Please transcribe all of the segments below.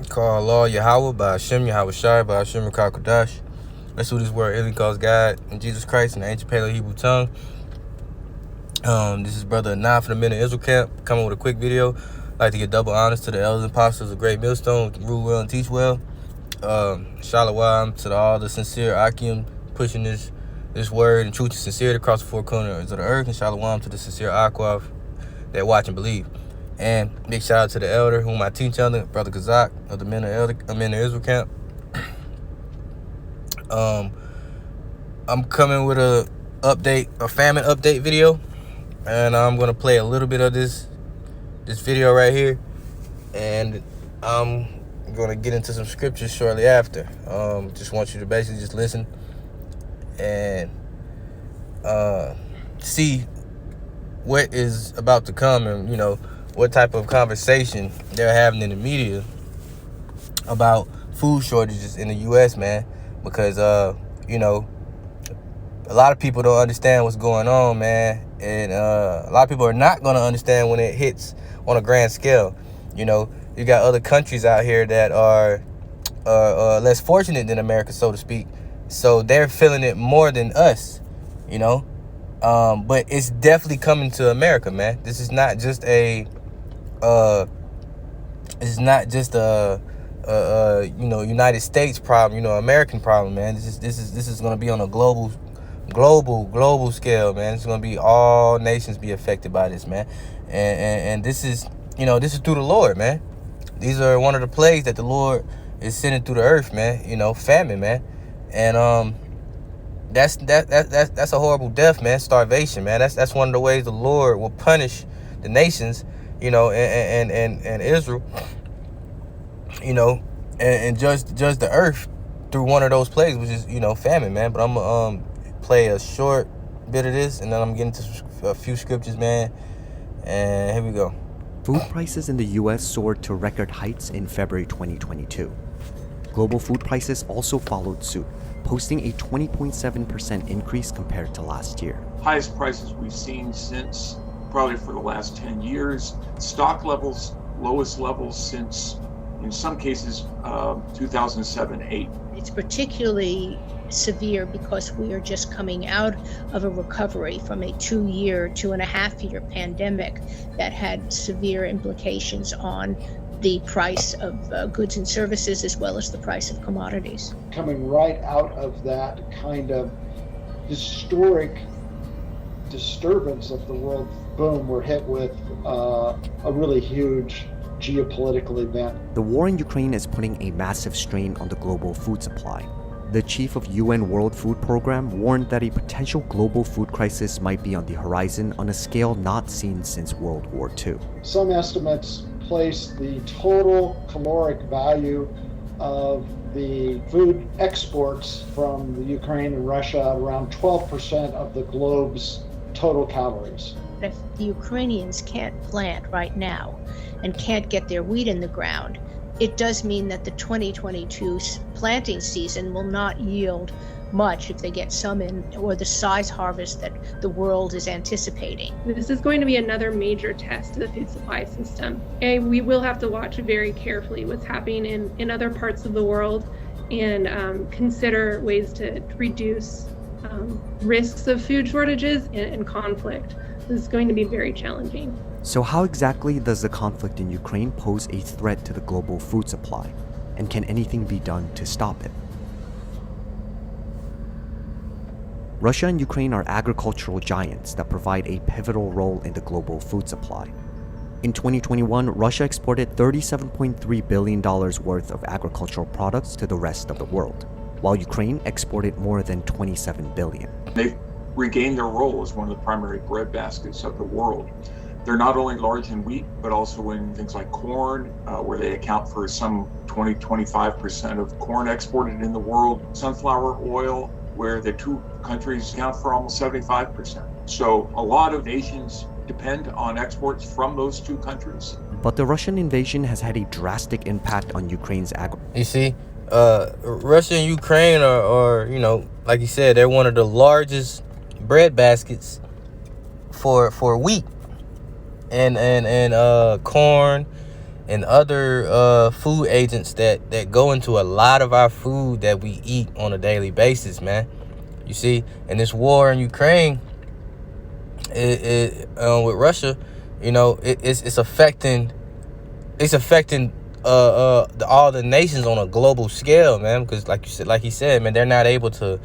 called Law Yahweh by Hashem Yahweh Shai by Hashem Kodash. That's who this word really calls God and Jesus Christ in the ancient Paleo Hebrew tongue. This is Brother Anah from the Men of Israel Camp, coming with a quick video. I'd like to give double honors to the elders and apostles of Great Millstone, who rule well and teach well. Shalom to all the sincere Akim pushing this word and truth and sincerity across the four corners of the earth. And shalom to the sincere Aquaf that watch and believe. And big shout out to the elder whom I teach under, Brother Kazak of the Men of Israel Camp. I'm coming with a famine update video, and I'm gonna play a little bit of this video right here, and I'm gonna get into some scriptures shortly after. Just want you to basically just listen and see what is about to come, and what type of conversation they're having in the media about food shortages in the U.S., man, because a lot of people don't understand what's going on, man, and a lot of people are not going to understand when it hits on a grand scale. You got other countries out here that are less fortunate than America, so to speak, so they're feeling it more than us, but it's definitely coming to America, man. This is not just a United States problem, American problem, man. This is going to be on a global scale, man. It's going to be all nations be affected by this, man. And this is through the Lord, man. These are one of the plagues that the Lord is sending through the earth, man. Famine, man. And that's a horrible death, man. Starvation, man. That's one of the ways the Lord will punish the nations, and Israel, and judge the earth through one of those plagues, which is famine, man. But I'm gonna play a short bit of this, and then I'm getting to a few scriptures, man. And here we go. Food prices in the U.S. soared to record heights in February 2022. Global food prices also followed suit, posting a 20.7% increase compared to last year. Highest prices we've seen since probably for the last 10 years. Stock levels, lowest levels since, in some cases, 2007-8. It's particularly severe because we are just coming out of a recovery from a 2.5 year pandemic that had severe implications on the price of goods and services as well as the price of commodities. Coming right out of that kind of historic disturbance of the world, boom, we're hit with a really huge geopolitical event. The war in Ukraine is putting a massive strain on the global food supply. The chief of UN World Food Program warned that a potential global food crisis might be on the horizon on a scale not seen since World War II. Some estimates place the total caloric value of the food exports from the Ukraine and Russia around 12% of the globe's total calories. If the Ukrainians can't plant right now and can't get their wheat in the ground, it does mean that the 2022 planting season will not yield much if they get some in, or the size harvest that the world is anticipating. This is going to be another major test to the food supply system. And we will have to watch very carefully what's happening in other parts of the world and consider ways to reduce risks of food shortages and conflict. This is going to be very challenging. So how exactly does the conflict in Ukraine pose a threat to the global food supply? And can anything be done to stop it? Russia and Ukraine are agricultural giants that provide a pivotal role in the global food supply. In 2021, Russia exported $37.3 billion worth of agricultural products to the rest of the world, while Ukraine exported more than $27 billion. They've regained their role as one of the primary breadbaskets of the world. They're not only large in wheat, but also in things like corn, where they account for some 20-25% of corn exported in the world. Sunflower oil, where the two countries account for almost 75%. So a lot of nations depend on exports from those two countries. But the Russian invasion has had a drastic impact on Ukraine's You see, Russia and Ukraine are, like you said, they're one of the largest bread baskets for wheat and corn and other food agents that go into a lot of our food that we eat on a daily basis, man. You see, and this war in Ukraine, with Russia, it's affecting all the nations on a global scale, man. Because like he said, man, they're not able to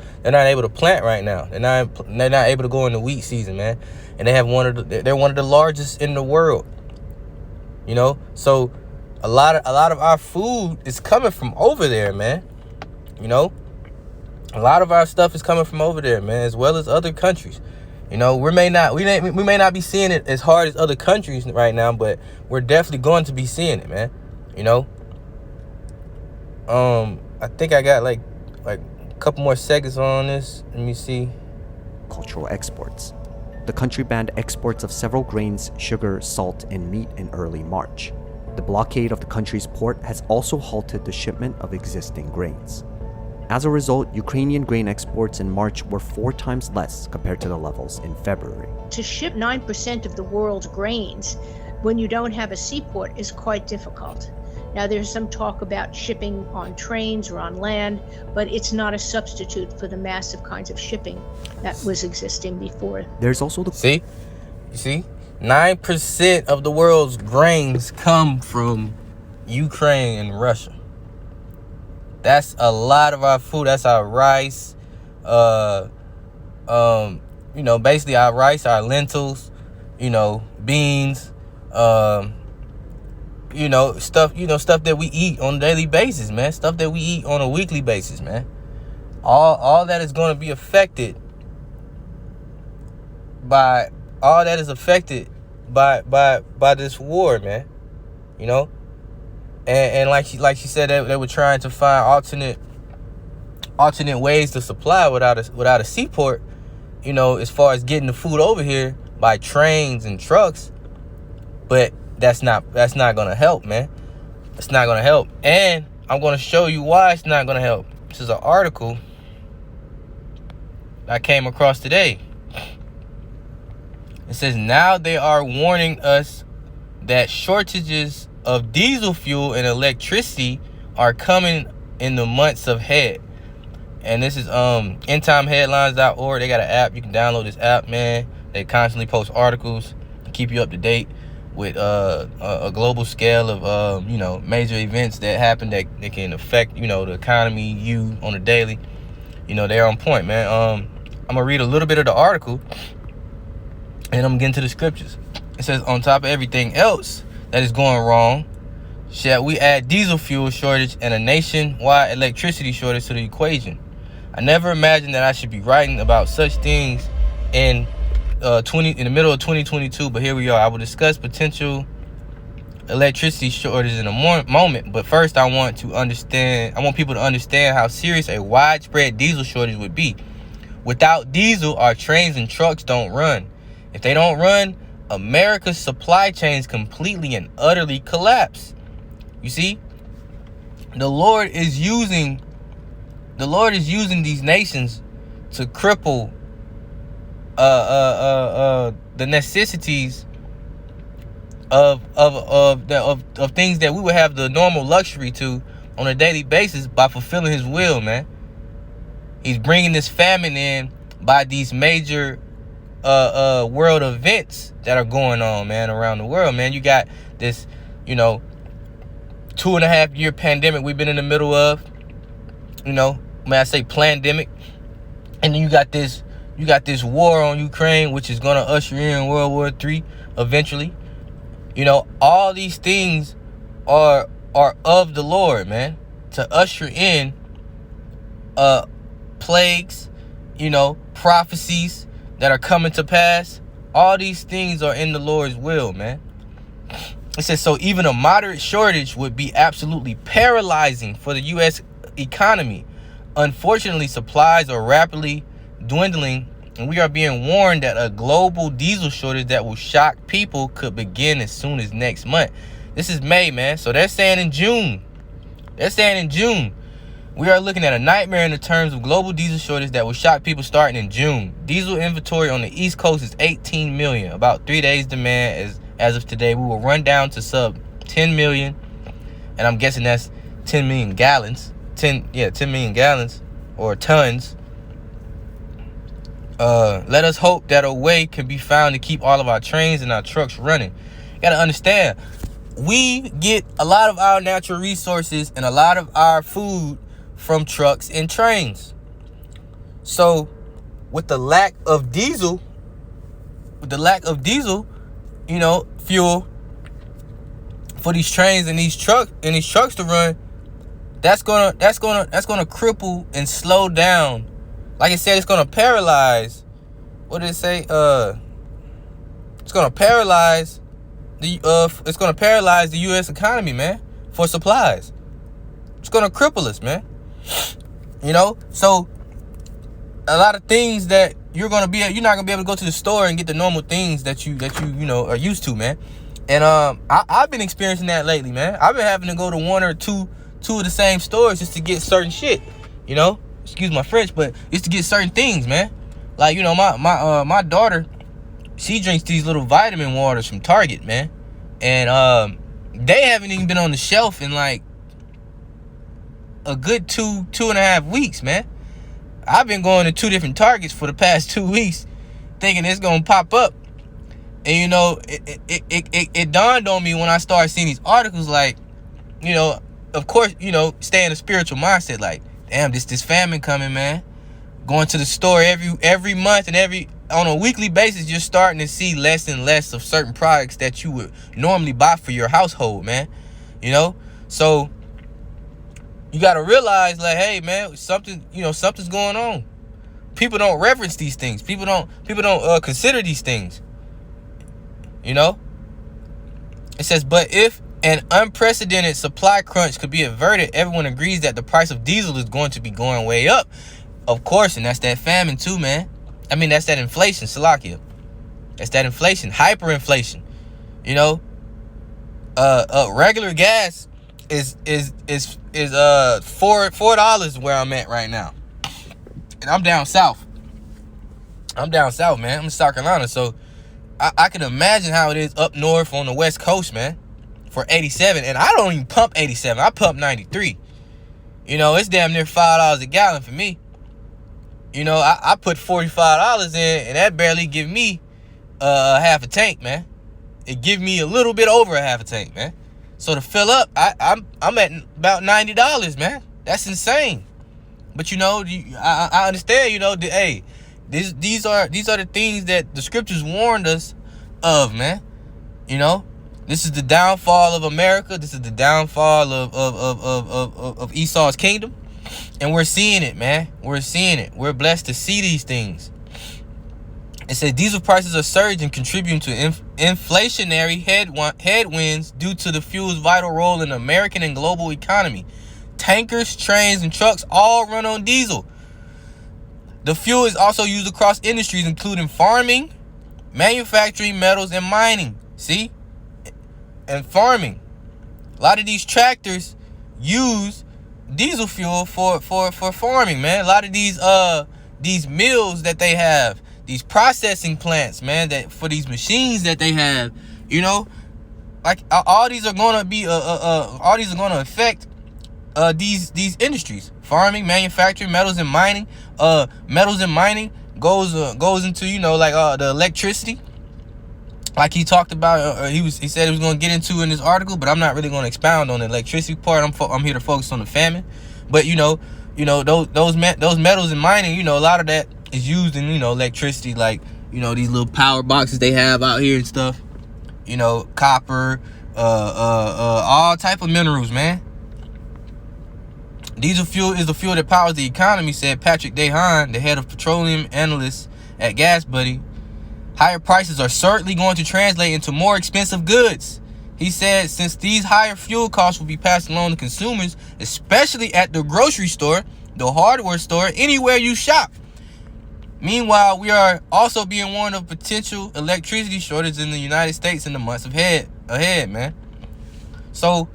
plant right now. They're not able to go into wheat season, man. And they're one of the largest in the world. So a lot of our food is coming from over there, man. A lot of our stuff is coming from over there, man, as well as other countries. We may not be seeing it as hard as other countries right now, but we're definitely going to be seeing it, man. I think I got like a couple more seconds on this. Let me see. Cultural exports. The country banned exports of several grains, sugar, salt, and meat in early March. The blockade of the country's port has also halted the shipment of existing grains. As a result, Ukrainian grain exports in March were 4 times less compared to the levels in February. To ship 9% of the world's grains when you don't have a seaport is quite difficult. Now, there's some talk about shipping on trains or on land, but it's not a substitute for the massive kinds of shipping that was existing before. There's also the... You see? 9% of the world's grains come from Ukraine and Russia. That's a lot of our food. That's our rice. Basically our rice, our lentils, beans, stuff that we eat on a daily basis, man. Stuff that we eat on a weekly basis, man. All that is going to be affected by this war, man. And like she said, they were trying to find alternate ways to supply without a seaport, as far as getting the food over here by trains and trucks. But that's not gonna help, man. It's not gonna help. And I'm gonna show you why it's not gonna help. This is an article I came across today. It says, now they are warning us that shortages of diesel fuel and electricity are coming in the months ahead. And this is endtimeheadlines.org. They got an app. You can download this app, man. They constantly post articles to keep you up to date with a global scale of major events that happen that can affect the economy, you on a daily. They're on point, man. I'm gonna read a little bit of the article and I'm gonna get into the scriptures. It says, on top of everything else that is going wrong, shall we add diesel fuel shortage and a nationwide electricity shortage to the equation? I never imagined that I should be writing about such things in the middle of 2022, but here we are. I will discuss potential electricity shortage in a moment, but first I want people to understand how serious a widespread diesel shortage would be. Without diesel, our trains and trucks don't run. If they don't run, America's supply chains completely and utterly collapse. You see, the Lord is using these nations to cripple the necessities of things that we would have the normal luxury to on a daily basis by fulfilling His will, man. He's bringing this famine in by these major world events that are going on, man, around the world, man. You got this, 2.5 year pandemic we've been in the middle of, may I say pandemic, and then you got this war on Ukraine, which is gonna usher in World War III eventually. All these things are of the Lord, man, to usher in plagues, prophecies that are coming to pass. All these things are in the Lord's will, man. It says, so even a moderate shortage would be absolutely paralyzing for the U.S. economy. Unfortunately, supplies are rapidly dwindling, and we are being warned that a global diesel shortage that will shock people could begin as soon as next month. This is May, man. So they're saying in June. We are looking at a nightmare in the terms of global diesel shortage that will shock people starting in June. Diesel inventory on the East Coast is 18 million. About 3 days demand as of today. We will run down to sub 10 million, and I'm guessing that's 10 million gallons. 10 million gallons or tons. Let us hope that a way can be found to keep all of our trains and our trucks running. You gotta understand, we get a lot of our natural resources and a lot of our food from trucks and trains. So with the lack of diesel, fuel for these trains and these trucks to run, that's gonna cripple and slow down. Like I said, it's gonna paralyze. What did it say? It's gonna paralyze the U.S. economy, man, for supplies. It's gonna cripple us, man. So a lot of things that you're not gonna be able to go to the store and get the normal things that you are used to, man. And I've been experiencing that lately, man. I've been having to go to one or two of the same stores just to get certain shit. Excuse my French, but just to get certain things, man. Like, my daughter, she drinks these little vitamin waters from Target, man. And they haven't even been on the shelf in like a good two and a half weeks, man. I've been going to 2 different Targets for the past 2 weeks thinking it's gonna pop up. And it dawned on me when I started seeing these articles, like, of course, stay in a spiritual mindset, like, damn, this famine coming, man. Going to the store every month and on a weekly basis, you're starting to see less and less of certain products that you would normally buy for your household, man. So you gotta realize, like, hey, man, something's going on. People don't reverence these things. People don't consider these things. It says, but if an unprecedented supply crunch could be averted, everyone agrees that the price of diesel is going to be going way up. Of course, and that's that famine too, man. I mean, that's that inflation, Salakia. That's that inflation, hyperinflation. Regular gas is $4 where I'm at right now. And I'm down south. Man. I'm in South Carolina, so I can imagine how it is up north on the West Coast, man, for 87. And I don't even pump 87. I pump 93. It's damn near $5 a gallon for me. I put $45 in, and that barely give me half a tank, man. It give me a little bit over a half a tank, man. So to fill up, I'm at about $90, man. That's insane. But I understand. Hey, these are the things that the scriptures warned us of, man. This is the downfall of America. This is the downfall of Esau's kingdom. And we're seeing it, man. We're seeing it. We're blessed to see these things. It says diesel prices are surging, contributing to inflationary headwinds due to the fuel's vital role in the American and global economy. Tankers, trains, and trucks all run on diesel. The fuel is also used across industries, including farming, manufacturing, metals, and mining. See? And farming. A lot of these tractors use diesel fuel for farming, man. A lot of these mills that they have, these processing plants, man, that for these machines that they have, like all these are gonna affect these industries: farming, manufacturing, metals and mining. Metals and mining goes into the electricity, like he talked about. He said he was going to get into in this article, but I'm not really going to expound on the electricity part. I'm here to focus on the famine. But those metals and mining, a lot of that is used in electricity, like these little power boxes they have out here and stuff. Copper, all type of minerals, man. Diesel fuel is the fuel that powers the economy, said Patrick DeHaan, the head of petroleum analysts at Gas Buddy. Higher prices are certainly going to translate into more expensive goods. He said since these higher fuel costs will be passed along to consumers, especially at the grocery store, the hardware store, anywhere you shop. Meanwhile, we are also being warned of potential electricity shortages in the United States in the months ahead, man. So,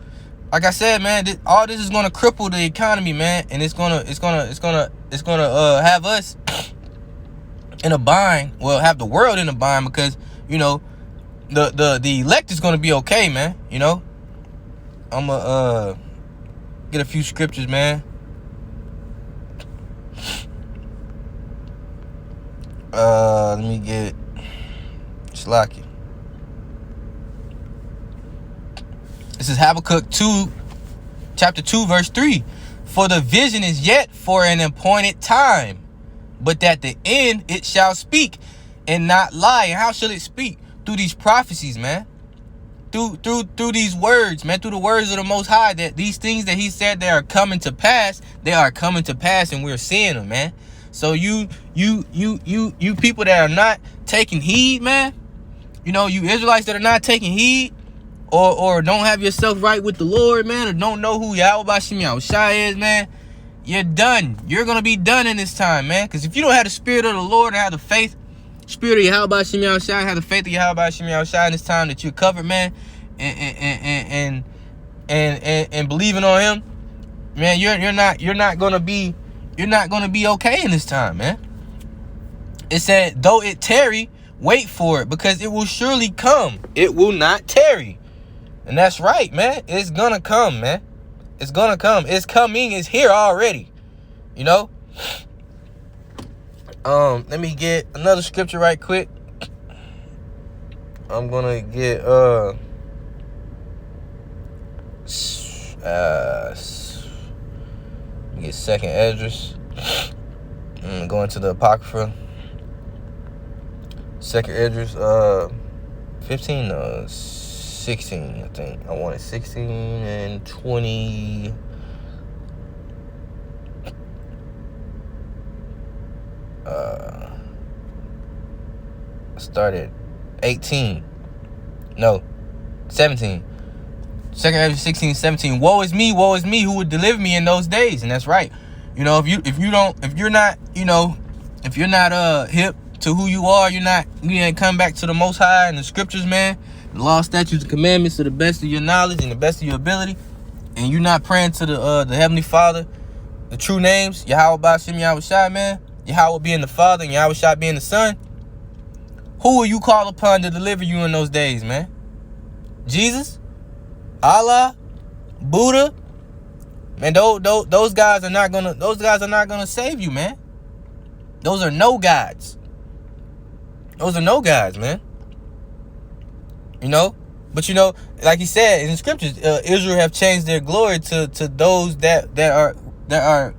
like I said, man, all this is gonna cripple the economy, man, and it's gonna have us in a bind. Well, have the world in a bind because the elect is gonna be okay, man. I'ma get a few scriptures, man. Let me get Slacky. This is Habakkuk 2, chapter 2, verse 3. For the vision is yet for an appointed time, but at the end it shall speak and not lie. And how shall it speak? Through these prophecies, man. Through these words, man. Through the words of the Most High, that these things that he said they are coming to pass, they are coming to pass, and we're seeing them, man. So you people that are not taking heed, man. You know, you Israelites that are not taking heed, or don't have yourself right with the Lord, man, or don't know who Yahweh Bashim Yahushua is, man, you're done. You're going to be done in this time, man. Because if you don't have the spirit of the Lord and have the faith, spirit of Yahweh Bashim Yahushua, have the faith of Yahweh Bashim Yahushua in this time that you're covered, man, and believing on him, man, you're not going to be okay in this time, man. It said, though it tarry, wait for it, because it will surely come. It will not tarry. And that's right, man. It's gonna come, man. It's gonna come. It's coming. It's here already. You know? Let me get another scripture right quick. I'm gonna get Second Esdras. I'm going to the Apocrypha. Second Esdras 15 16, I think. I wanted 16 and 20. Started 18. No, 17. Second Esdras 16, 17. Woe is me, who would deliver me in those days? And that's right. You know, if you're not hip to who you are, you ain't come back to the Most High and the scriptures, man. The law, statutes, and commandments to the best of your knowledge and the best of your ability, and you're not praying to the Heavenly Father, the true names, Yahweh Bashim Yahushua, man, Yahweh being the Father and Yahushua being the Son, who will you call upon to deliver you in those days, man? Jesus? Allah? Buddha? Man, those guys are not gonna save you, man. Those are no gods. Those are no gods, man. You know, but you know, like he said in the scriptures, Israel have changed their glory to those that are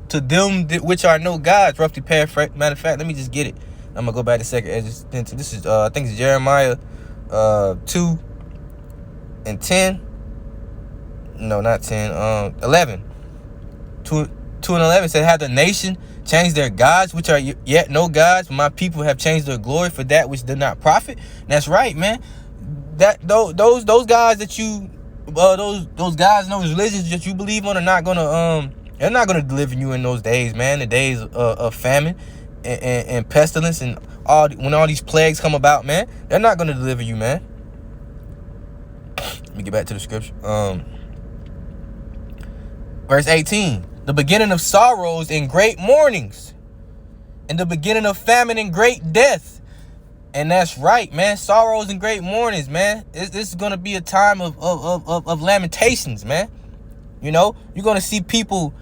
to them which are no gods. Roughly paraphrase. Matter of fact, let me just get it. I'm gonna go back to second. This is I think it's Jeremiah 2 and 10. No, not 10. 11. 2 and 11 said, "Have the nation changed their gods, which are yet no gods? My people have changed their glory for that which did not profit." And that's right, man. That those guys that you those guys and those religions that you believe on are not gonna they're not gonna deliver you in those days, man. The days of famine and pestilence and when all these plagues come about, man. They're not gonna deliver you, man. Let me get back to the scripture. Verse 18. The beginning of sorrows and great mournings, and the beginning of famine and great death. And that's right, man. Sorrows and great mournings, man. This is going to be a time of lamentations, man. You know, you're going to see people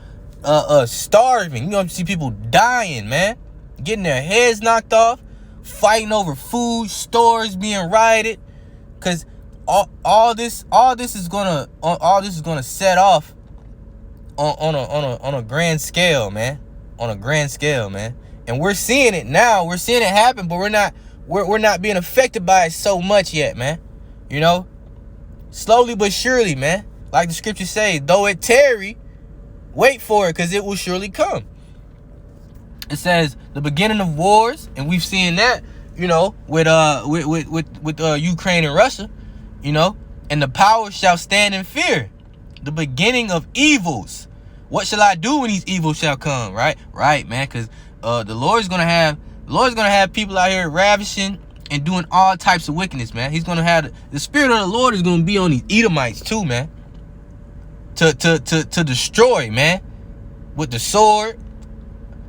starving. You're going to see people dying, man. Getting their heads knocked off, fighting over food, stores being rioted. Because all this is going to set off on a grand scale, man. On a grand scale, man. And we're seeing it now. We're seeing it happen, but we're not being affected by it so much yet, man. You know, slowly but surely, man. Like the scriptures say, though it tarry, wait for it, because it will surely come. It says the beginning of wars, and we've seen that, you know, with Ukraine and Russia, you know, and the power shall stand in fear. The beginning of evils. What shall I do when these evils shall come? Right, man, because the Lord's gonna have people out here ravishing and doing all types of wickedness, man. He's gonna have the spirit of the Lord is gonna be on these Edomites too, man. To destroy, man, with the sword,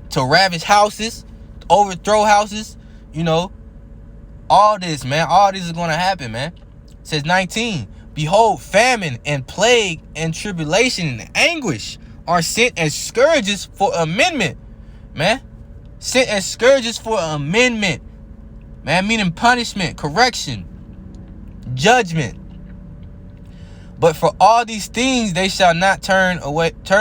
to ravage houses, to overthrow houses, you know. All this, man. All this is gonna happen, man. It says 19. Behold, famine and plague and tribulation and anguish are sent as scourges for amendment, man. Sent as scourges for amendment, man, meaning punishment, correction, judgment. But for all these things they shall not turn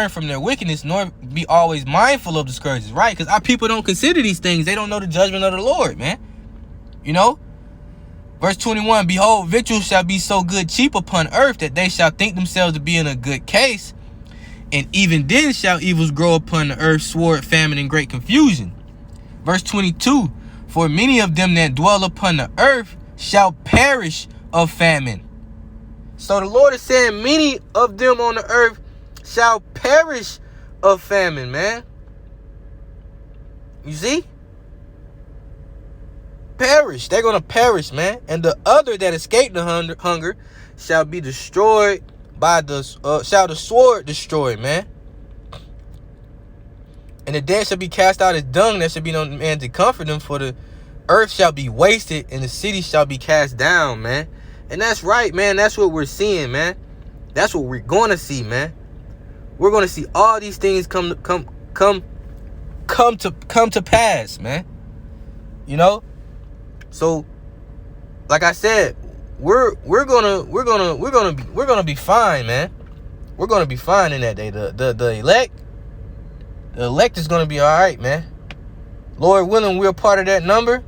from their wickedness, nor be always mindful of the scourges, right? Because our people don't consider these things. They don't know the judgment of the Lord, man. You know? Verse 21, behold, victuals shall be so good cheap upon earth that they shall think themselves to be in a good case. And even then shall evils grow upon the earth, sword, famine, and great confusion. Verse 22, for many of them that dwell upon the earth shall perish of famine. So the Lord is saying many of them on the earth shall perish of famine, man. You see? Perish. They're going to perish, man. And the other that escape the hunger shall be destroyed by shall the sword destroy, man. And the dead shall be cast out as dung. There shall be no man to comfort them, for the earth shall be wasted and the city shall be cast down, man. And that's right, man. That's what we're seeing, man. That's what we're going to see, man. We're going to see all these things come to pass, man. You know? So, like I said, we're gonna be fine, man. We're gonna be fine in that day. The elect is gonna be all right, man. Lord willing, we're part of that number.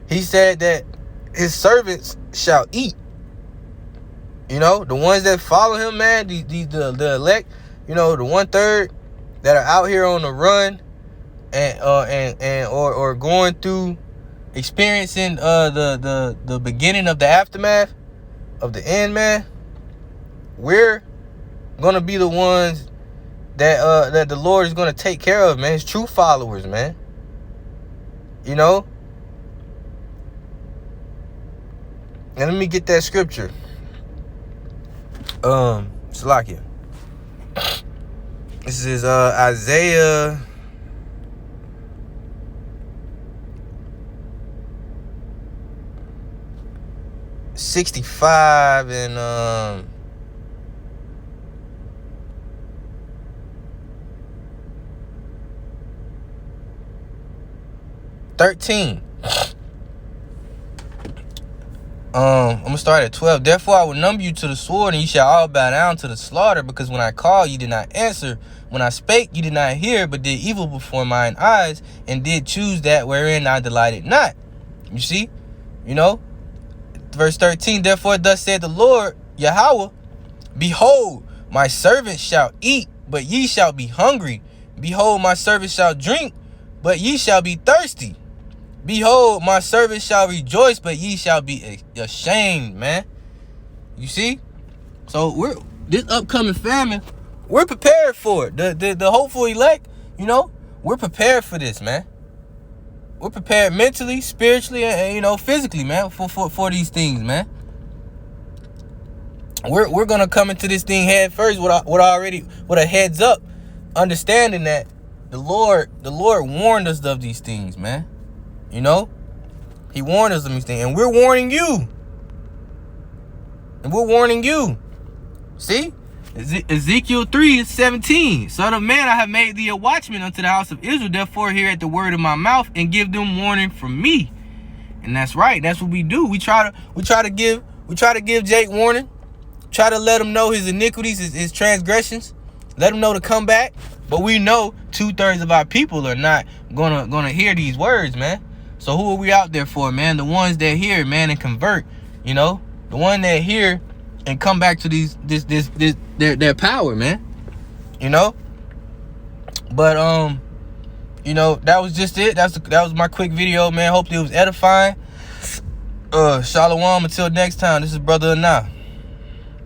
He said that his servants shall eat. You know, the ones that follow him, man, the elect, you know, the 1/3 that are out here on the run or going through experiencing the beginning of the aftermath of the end, man. We're gonna be the ones that the Lord is gonna take care of, man. His true followers, man. You know. And let me get that scripture. Salakia. This is Isaiah 65 and 13. I'm gonna start at 12. Therefore I will number you to the sword, and you shall all bow down to the slaughter, because when I called, you did not answer. When I spake, you did not hear, but did evil before mine eyes, and did choose that wherein I delighted not. You see? You know? Verse 13, therefore thus said the Lord Yahweh, behold, my servants shall eat, but ye shall be hungry. Behold, my servants shall drink, but ye shall be thirsty. Behold, my servants shall rejoice, but ye shall be ashamed, man. You see? So this upcoming famine, we're prepared for it. The hopeful elect, you know, we're prepared for this, man. We're prepared mentally, spiritually, and you know, physically, man, for these things, man. We're gonna come into this thing head first with a heads up, understanding that the Lord warned us of these things, man. You know, he warned us of these things, and we're warning you. And we're warning you. See? Ezekiel 3:17. Son of man, I have made thee a watchman unto the house of Israel. Therefore, hear at the word of my mouth and give them warning from me. And that's right. That's what we do. We try to give Jake warning. Try to let him know his iniquities, his transgressions. Let him know to come back. But we know 2/3 of our people are not gonna hear these words, man. So who are we out there for, man? The ones that hear, man, and convert. You know, the one that hear and come back to their power, man. You know. But you know, that was just it. That was my quick video, man. Hopefully it was edifying. Shalom until next time. This is Brother Anah.